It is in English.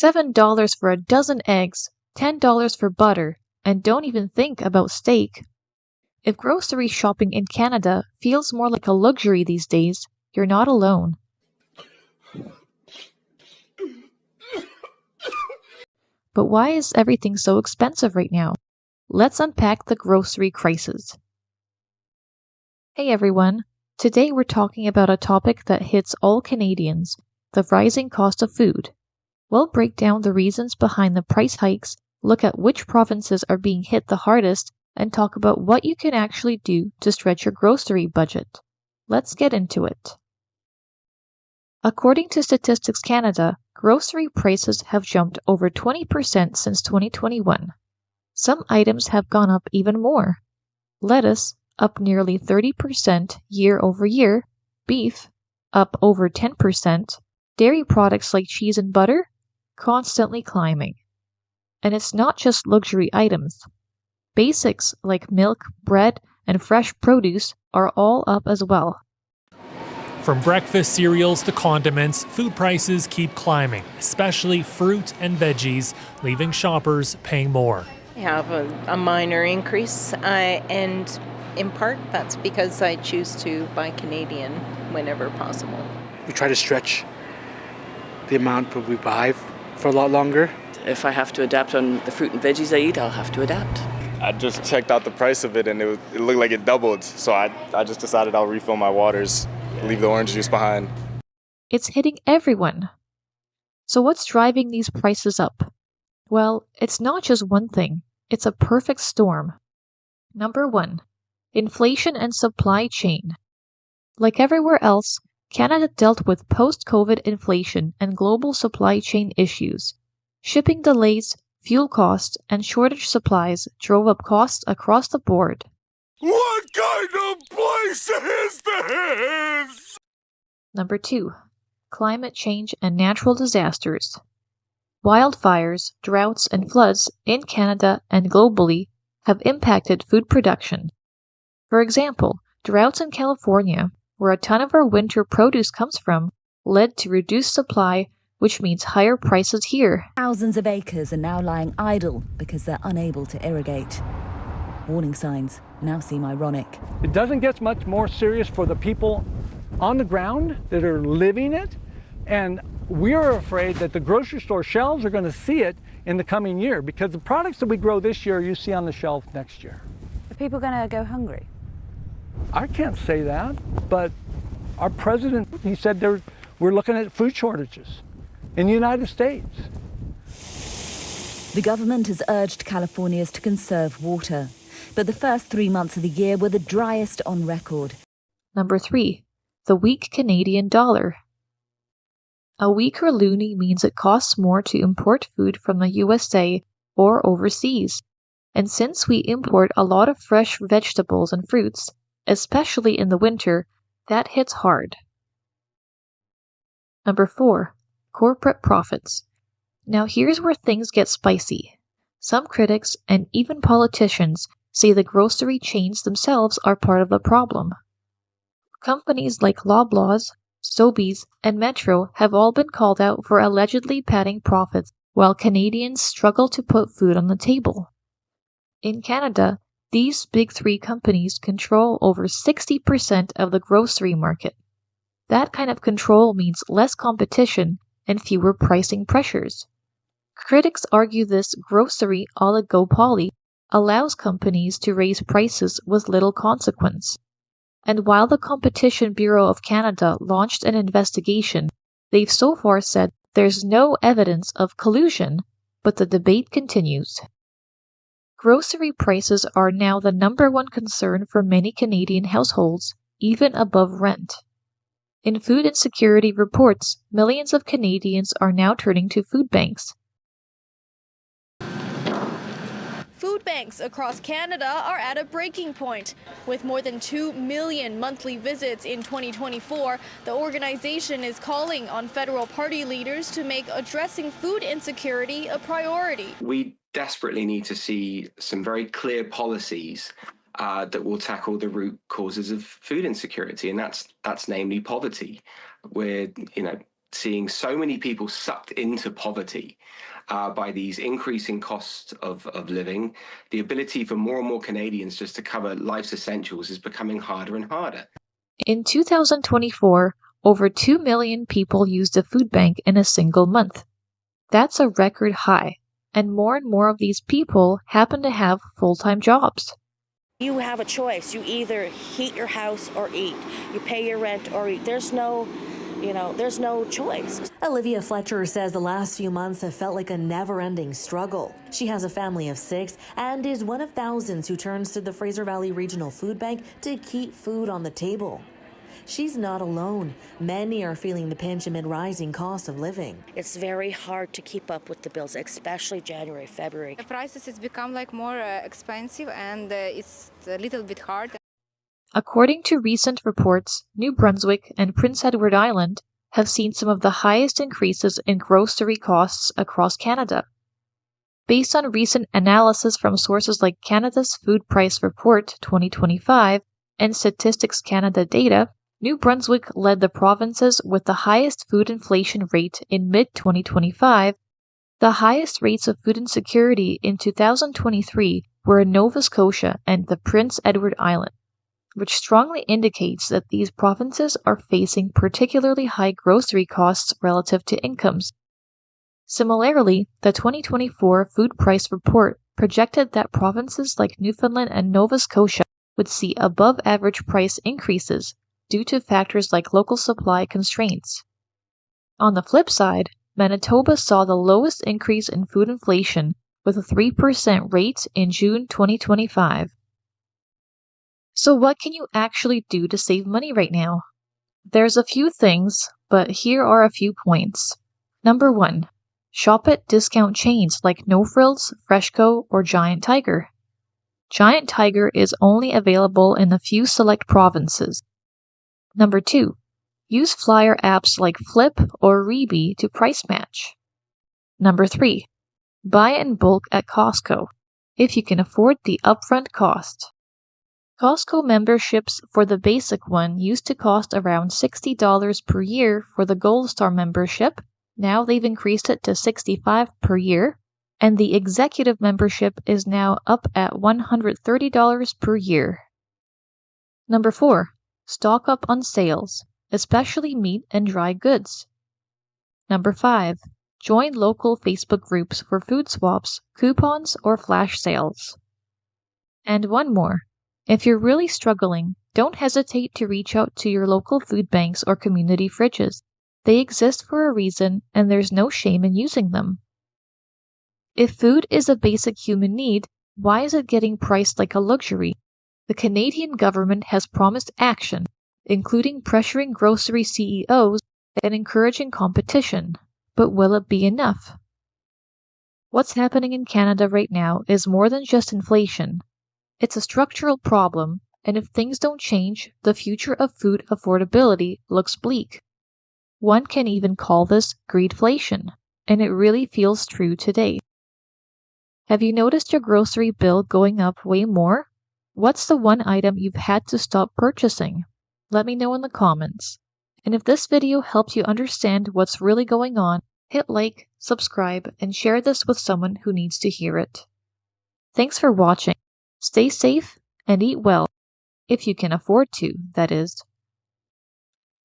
$7 for a dozen eggs, $10 for butter, and don't even think about steak. If grocery shopping in Canada feels more like a luxury these days, you're not alone. But why is everything so expensive right now? Let's unpack the grocery crisis. Hey everyone, today we're talking about a topic that hits all Canadians, the rising cost of food. We'll break down the reasons behind the price hikes, look at which provinces are being hit the hardest, and talk about what you can actually do to stretch your grocery budget. Let's get into it. According to Statistics Canada, grocery prices have jumped over 20% since 2021. Some items have gone up even more. Lettuce, up nearly 30% year over year, beef, up over 10%, dairy products like cheese and butter, constantly climbing. And it's not just luxury items. Basics like milk, bread, and fresh produce are all up as well. From breakfast cereals to condiments, food prices keep climbing, especially fruit and veggies, leaving shoppers paying more. I have a minor increase, and in part that's because I choose to buy Canadian whenever possible. We try to stretch the amount that we buy for a lot longer. If I have to adapt on the fruit and veggies I eat, I'll have to adapt. I just checked out the price of it and it looked like it doubled. So I just decided I'll refill my waters, leave the orange juice behind. It's hitting everyone. So what's driving these prices up? Well, it's not just one thing. It's a perfect storm. Number 1. Inflation and supply chain. Like everywhere else, Canada dealt with post-COVID inflation and global supply chain issues. Shipping delays, fuel costs, and shortage supplies drove up costs across the board. What kind of place is this? Number 2. Climate change and natural disasters. Wildfires, droughts, and floods in Canada and globally have impacted food production. For example, droughts in California, where a ton of our winter produce comes from, led to reduced supply, which means higher prices here. Thousands of acres are now lying idle because they're unable to irrigate. Warning signs now seem ironic. It doesn't get much more serious for the people on the ground that are living it, and we're afraid that the grocery store shelves are going to see it in the coming year because the products that we grow this year you see on the shelf next year. Are people going to go hungry? I can't say that, but our president, he said we're looking at food shortages in the United States. The government has urged Californians to conserve water, but the first 3 months of the year were the driest on record. Number 3. The weak Canadian dollar. A weaker loonie means it costs more to import food from the USA or overseas. And since we import a lot of fresh vegetables and fruits, especially in the winter, that hits hard. Number 4. Corporate profits. Now here's where things get spicy. Some critics and even politicians say the grocery chains themselves are part of the problem. Companies like Loblaws, Sobeys, and Metro have all been called out for allegedly padding profits while Canadians struggle to put food on the table. In Canada, these big 3 companies control over 60% of the grocery market. That kind of control means less competition and fewer pricing pressures. Critics argue this grocery oligopoly allows companies to raise prices with little consequence. And while the Competition Bureau of Canada launched an investigation, they've so far said there's no evidence of collusion, but the debate continues. Grocery prices are now the number 1 concern for many Canadian households, even above rent. In food insecurity reports, millions of Canadians are now turning to food banks. Food banks across Canada are at a breaking point. With more than 2 million monthly visits in 2024, the organization is calling on federal party leaders to make addressing food insecurity a priority. We desperately need to see some very clear policies that will tackle the root causes of food insecurity, and that's namely poverty. We're seeing so many people sucked into poverty by these increasing costs of living, the ability for more and more Canadians just to cover life's essentials is becoming harder and harder. In 2024, over 2 million people used a food bank in a single month. That's a record high, and more of these people happen to have full-time jobs. You have a choice. You either heat your house or eat. You pay your rent or eat. There's no choice. Olivia Fletcher says the last few months have felt like a never-ending struggle. She has a family of 6 and is one of thousands who turns to the Fraser Valley Regional Food Bank to keep food on the table. She's not alone. Many are feeling the pinch amid rising costs of living. It's very hard to keep up with the bills, especially January, February. The prices has become like more expensive, and it's a little bit hard. According to recent reports, New Brunswick and Prince Edward Island have seen some of the highest increases in grocery costs across Canada. Based on recent analysis from sources like Canada's Food Price Report 2025 and Statistics Canada data, New Brunswick led the provinces with the highest food inflation rate in mid-2025. The highest rates of food insecurity in 2023 were in Nova Scotia and the Prince Edward Island, which strongly indicates that these provinces are facing particularly high grocery costs relative to incomes. Similarly, the 2024 Food Price Report projected that provinces like Newfoundland and Nova Scotia would see above-average price increases due to factors like local supply constraints. On the flip side, Manitoba saw the lowest increase in food inflation with a 3% rate in June 2025. So what can you actually do to save money right now? There's a few things, but here are a few points. Number 1. Shop at discount chains like No Frills, Freshco, or Giant Tiger. Giant Tiger is only available in a few select provinces. Number 2. Use flyer apps like Flip or Reebee to price match. Number 3. Buy in bulk at Costco, if you can afford the upfront cost. Costco memberships for the basic one used to cost around $60 per year for the Gold Star membership. Now they've increased it to $65 per year, and the executive membership is now up at $130 per year. Number 4. Stock up on sales, especially meat and dry goods. Number 5. Join local Facebook groups for food swaps, coupons, or flash sales. And one more. If you're really struggling, don't hesitate to reach out to your local food banks or community fridges. They exist for a reason, and there's no shame in using them. If food is a basic human need, why is it getting priced like a luxury? The Canadian government has promised action, including pressuring grocery CEOs and encouraging competition. But will it be enough? What's happening in Canada right now is more than just inflation. It's a structural problem, and if things don't change, the future of food affordability looks bleak. One can even call this greedflation, and it really feels true today. Have you noticed your grocery bill going up way more? What's the one item you've had to stop purchasing? Let me know in the comments. And if this video helped you understand what's really going on, hit like, subscribe, and share this with someone who needs to hear it. Thanks for watching. Stay safe and eat well, if you can afford to, that is.